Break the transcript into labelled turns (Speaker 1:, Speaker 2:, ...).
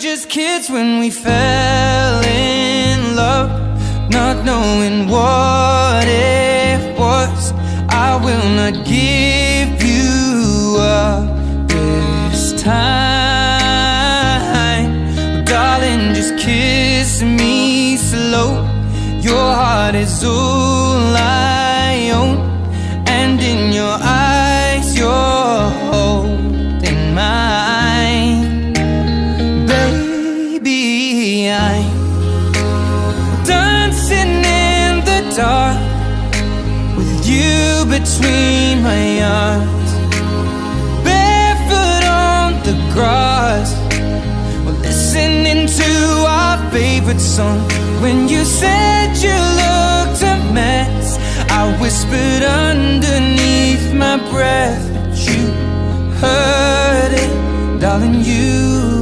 Speaker 1: just kids when we fell in love, not knowing what it was. I will not give you up this time. Darling, just kiss me slow. Your heart is all I own, and in your eyes you're holding mine. Baby, I'm dancing in the dark with you between my arms, barefoot on the grass. We're listening to our favorite song. When you said you looked a mess, I whispered underneath my breath, but you heard it, darling, you